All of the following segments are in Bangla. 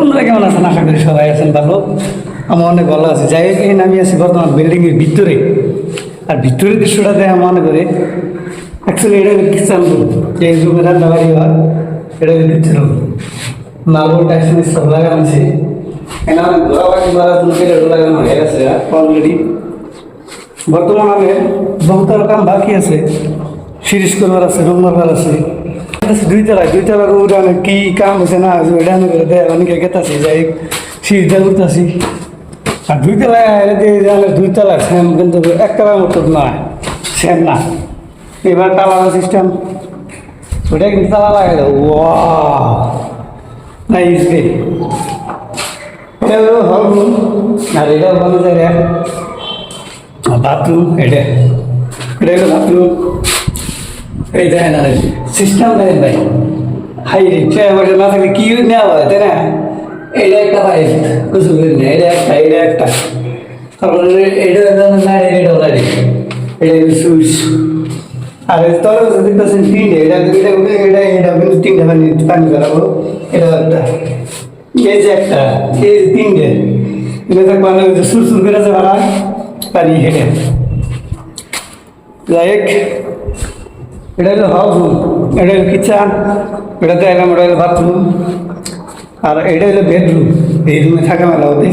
বন্ধুরা কেমন আছেন? আশা করি সবাই আছেন ভালো। আমার অনেক ভালো আছে। যাই হোক, এখানে আমি আছি বর্তমান বিল্ডিংয়ের ভিতরে। আর ভিতরের দৃশ্যটা দেখা মনে করে অ্যাকচুয়ালি এটা কিচেন রুম, যে রুমে রান্না বাড়ি হয় এটা কিচেন রুম। মার্বল টাইলস সব লাগানো আছে। এখানে অনেক ঘোরাবাড়ি মারার জন্য এটা লাগানো হয়ে গেছে অলরেডি। বর্তমানে আমি বহুতর কাম বাকি আছে, সিরিজ করবার আছে, রুম মারবার আছে। দুইতলার উড়ানে কি কাম হয়েছে না উড়ানে করে দেয় অনেকে গেতাছি, যাই সিরিজটা উঠতেছি। আর দুইতলায় দুইতলার সেম, কিন্তু একতলার মতো নয়, সেম না। এবার তালা সিস্টেম ওটা কিন্তু তালা লাগাই দাও। নাইস রে। এটা হলো হল রুম, আর এটা বলা যায় বাথরুম। এটা হলো বাথরুম। এই দেখেন না সিস্টেম দেখেন ভাই, হাই রে বসে না থাকলে কি নেওয়া হয়, তাই না? এইটা একটা ভাই কিছু না, এটা একটা তারপরে এটা না, এটাও লাগে, এটা সুইচ। আর তলে দেখতেছেন তিনটে, এটা কিন্তু তিনটে পানি করাবো। এটা একটা, এই যে একটা, এই যে তিনটে, এটা দেখবো সুর সুর করে আছে ভাড়া পানি হেঁটে। যাই হোক, এটা হলো হাউস রুম, এটা হলো কিচেন, এটা দেখলাম, এটা হলো বাথরুম। আর এটা হলো বেডরুম, এই রুমে থাকা মেলা হতে।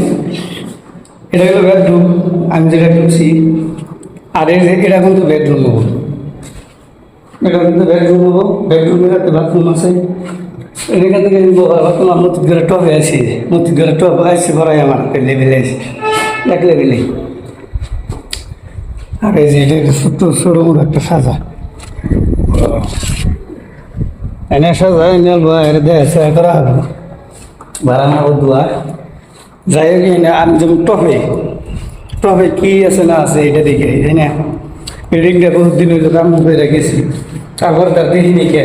এটা হলো বেডরুম, আমি যেটা ঢুকছি। আর এটা কিন্তু বেডরুম নেবো, এটা কিন্তু বেডরুম নেবো। বেডরুমের একটা বাথরুম আছে। এখান থেকে বাথরুম মতিগড়ের টপে আছি, মতিগড়ের টপ আসছে ভরাই আমার লেভেলে আছে, এক লেভেলে। আর এই যে এটা ছোট্ট ছোটো মতো একটা সাজা, এনে সাজা এনে দেখছে করা হবে ভাড়া না দুয়ার। যাই হোক, আমি যেমন টপে টপে কি আছে না আছে এটা দেখে, তাই না? বিল্ডিংটা বহুত দিন হইলো কাম করে রেখেছি, তারপর তার দেখিনি কে।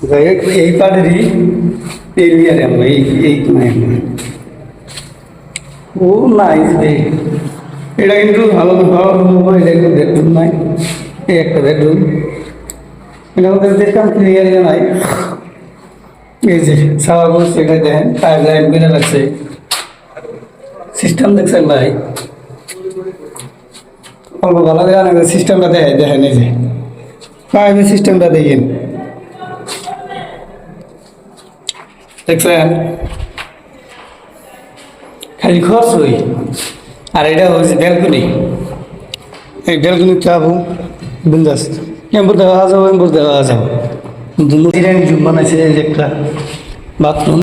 যাই হোক, এই পাড়েরই এরিয়ার এই ও নাইস রে। এটা কিন্তু ভালো রুম, এটা কিন্তু বেডরুম নাই, এই একটা বেডরুম। এটা আমাদের দেখলাম ক্লিয়ার নাই। এই যে সাওয়ার বসছে, এটা দেখেন পাইপ লাইন বেড়ে রাখছে, সিস্টেম দেখছেন ভাই? অল্প ভালো দেখেন সিস্টেমটা দেখেন, এই যে পাইপের সিস্টেমটা দেখেন, দেখছেন? খালি খরচ হই। আর এটা হচ্ছে ব্যালকনি, এই ব্যালকনি যাবো বিন্দাস, এমন দেওয়া যাবো, এমন দেওয়া যাবো। দুটো ডিজাইন বানাইছে, একটা বাথরুম।